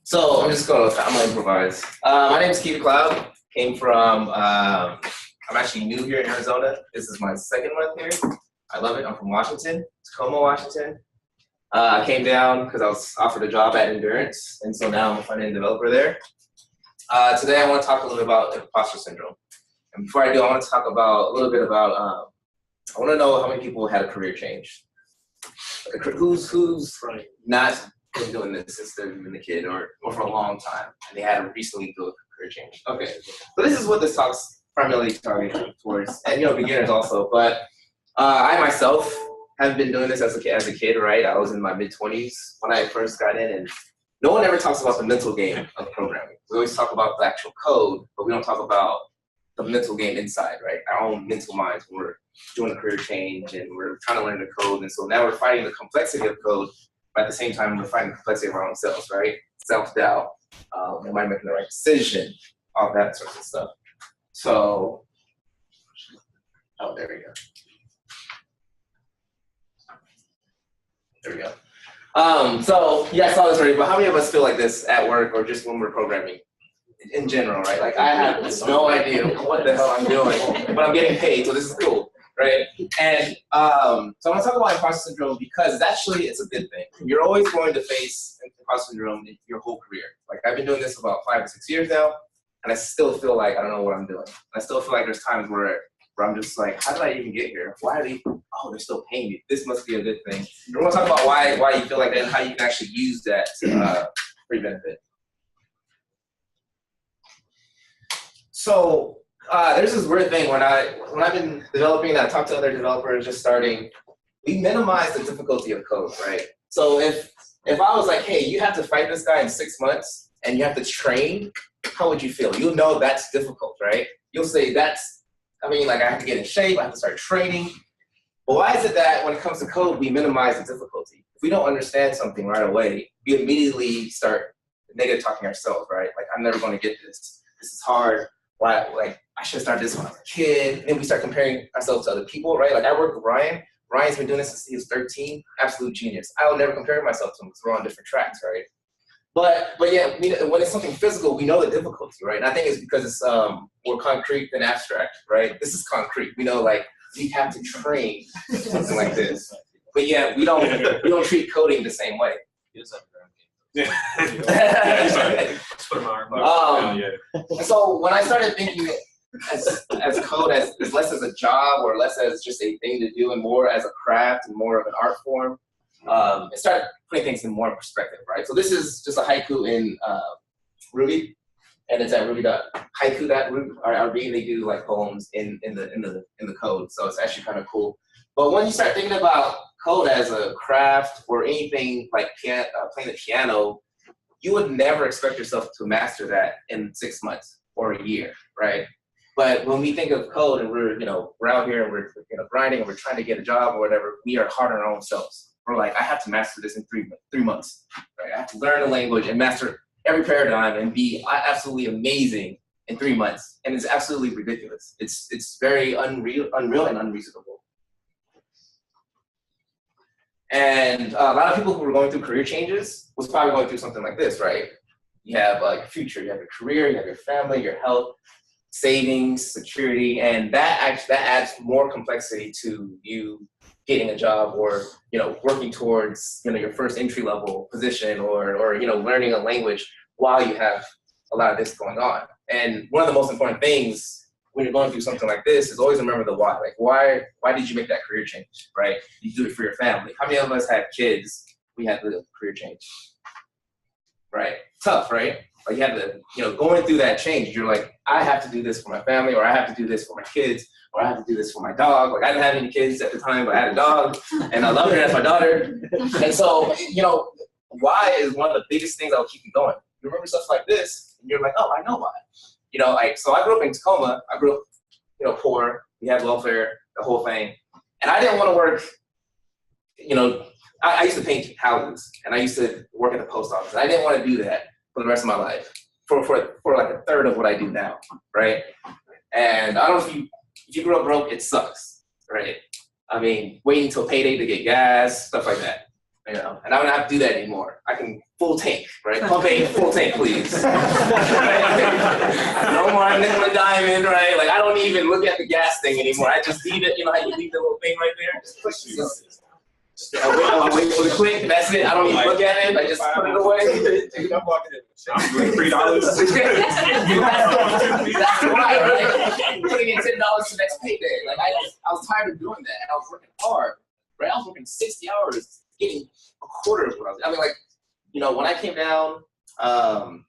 So I'm gonna improvise. My name is Kevia Cloud. Came from, I'm actually new here in Arizona. This is my second month here. I love it. I'm from Washington, Tacoma, Washington. I came down because I was offered a job at Endurance, and so now I'm a front-end developer there. Today I want to talk a little bit about imposter syndrome. And before I do, I want to talk about a little bit about, I want to know how many people had a career change. Who's not been doing this since they've been a kid or for a long time, and they had a recently do a career change. Okay, so this is what this talk's primarily targeted towards, and beginners also. But I myself have been doing this as a kid, right? I was in my mid-20s when I first got in, and no one ever talks about the mental game of programming. We always talk about the actual code, but we don't talk about the mental game inside, right? Our own mental minds when we're doing a career change and we're trying to learn the code, and so now we're fighting the complexity of code. But at the same time, we're fighting the complexity of our own selves, right? Self-doubt, am I making the right decision, all that sorts of stuff. So, oh, there we go. There we go. So, yeah, I saw this already, but how many of us feel like this at work or just when we're programming? In general, right? Like, I have no idea what the hell I'm doing, but I'm getting paid, so this is cool, right? And so I want to talk about imposter syndrome because it's a good thing. You're always going to face imposter syndrome in your whole career. Like, I've been doing this about 5 or 6 years now, and I still feel like I don't know what I'm doing. I still feel like there's times where I'm just like, how did I even get here? Why are they, oh, they're still paying me. This must be a good thing. We're going to talk about why you feel like that and how you can actually use that to for your benefit. So there's this weird thing when I've been developing and I talk to other developers just starting, we minimize the difficulty of code, right? So if I was like, hey, you have to fight this guy in 6 months and you have to train, how would you feel? You'll know that's difficult, right? You'll say I have to get in shape, I have to start training. But why is it that when it comes to code, we minimize the difficulty? If we don't understand something right away, we immediately start negative talking ourselves, right? Like, I'm never going to get this. This is hard. Why, like, I should have started this when I was a kid. And then we start comparing ourselves to other people, right? Like, I work with Ryan. Ryan's been doing this since he was 13. Absolute genius. I will never compare myself to him because we're on different tracks, right? But yeah, when it's something physical, we know the difficulty, right? And I think it's because it's more concrete than abstract, right? This is concrete. We know, like, we have to train something like this. But yeah, we don't treat coding the same way. Yeah. So when I started thinking as code as less as a job or less as just a thing to do and more as a craft and more of an art form, it started putting things in more perspective, right? So this is just a haiku in Ruby, and it's at ruby.haiku.ruby. They do like poems in the code, so it's actually kind of cool. But when you start thinking about code as a craft or anything like playing the piano, you would never expect yourself to master that in 6 months or a year, right? But when we think of code and we're out here and we're grinding and we're trying to get a job or whatever, we are hard on our own selves. We're like, I have to master this in three months, right? I have to learn the language and master every paradigm and be absolutely amazing in 3 months. And it's absolutely ridiculous. It's very unreal and unreasonable. And a lot of people who were going through career changes was probably going through something like this, right? You have your future, you have your career, you have your family, your health, savings, security, and that adds more complexity to you getting a job or working towards your first entry level position or learning a language while you have a lot of this going on. And one of the most important things when you're going through something like this is always remember the why. Like, why did you make that career change, right? You do it for your family. How many of us had kids? We had the career change, right? Tough, right? Like, you had to, going through that change, you're like, I have to do this for my family, or I have to do this for my kids, or I have to do this for my dog. Like, I didn't have any kids at the time, but I had a dog, and I love her as my daughter. And so, why is one of the biggest things that will keep you going. You remember stuff like this, and you're like, oh, I know why. So I grew up in Tacoma. I grew up, poor. We had welfare, the whole thing. And I didn't want to work, I used to paint houses, and I used to work at the post office. I didn't want to do that for the rest of my life, for like a third of what I do now, right? And I don't know if you grew up broke, it sucks, right? I mean, waiting till payday to get gas, stuff like that. You know, and I don't have to do that anymore. I can full tank, right? Pump A, full tank, please. No more nickel and diamond, right? Like I don't even look at the gas thing anymore. I just leave it. You know how you leave the little thing right there? Just push it. I wait for the click. That's it. I don't even look at it. I just put it away. I'm walking in. I'm doing $3. That's right, right? Putting in $10 the next payday. Like I was tired of doing that, and I was working hard. Right? I was working 60 hours, getting a quarter of what I was. I mean, like, you know, when I came down, from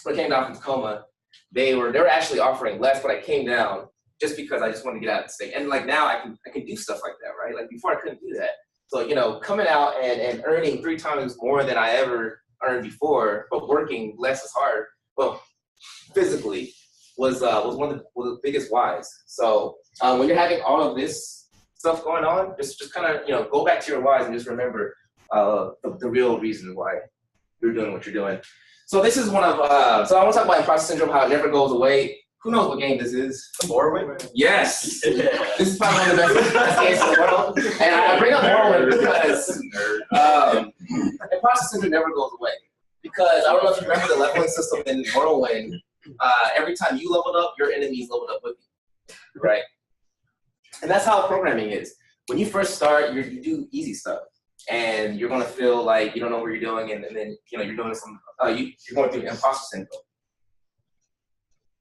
Tacoma, they were actually offering less, but I came down just because I just wanted to get out of the state. And like now, I can do stuff like that, right? Like before, I couldn't do that. So you know, coming out and earning 3 times more than I ever earned before, but working less as hard, well, physically, was one of the biggest whys. So when you're having all of this stuff going on, just kind of, you know, go back to your whys and just remember the real reason why you're doing what you're doing. So this is one of so I want to talk about imposter syndrome, how it never goes away. Who knows what game this is? Morrowind? Yes. This is probably one of the best games in the world. And I bring up Morrowind because imposter syndrome never goes away. Because I don't know if you remember the leveling system in Morrowind. Every time you leveled up, your enemies leveled up with you, right? And that's how programming is. When you first start, you do easy stuff, and you're gonna feel like you don't know what you're doing, and then you know you're doing some. You're going through imposter syndrome.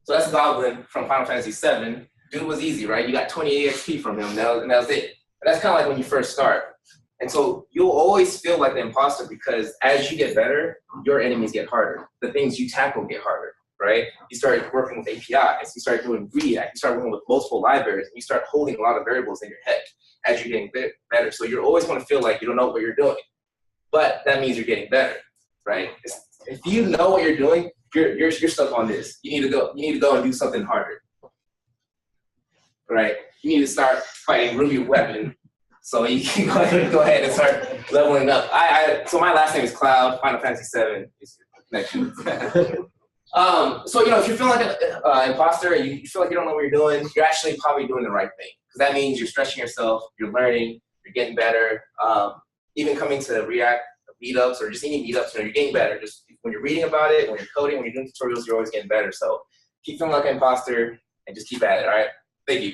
So that's Goblin from Final Fantasy VII. Dude was easy, right? You got 20 XP from him, and that was it. But that's kind of like when you first start. And so you'll always feel like the imposter because as you get better, your enemies get harder. The things you tackle get harder, right? You start working with APIs, you start doing React, you start working with multiple libraries, and you start holding a lot of variables in your head as you're getting better. So you're always going to feel like you don't know what you're doing. But that means you're getting better, right? If you know what you're doing, you're stuck on this. You need to go and do something harder, right? You need to start fighting Ruby Weapon, so you can go ahead and start leveling up. So my last name is Cloud. Final Fantasy VII is connection. So you know, if you're feeling like an imposter and you feel like you don't know what you're doing, you're actually probably doing the right thing because that means you're stretching yourself, you're learning, you're getting better. Even coming to React meetups or just any meetups, you know, you're getting better. Just when you're reading about it, when you're coding, when you're doing tutorials, you're always getting better. So keep feeling like an imposter and just keep at it, all right? Thank you.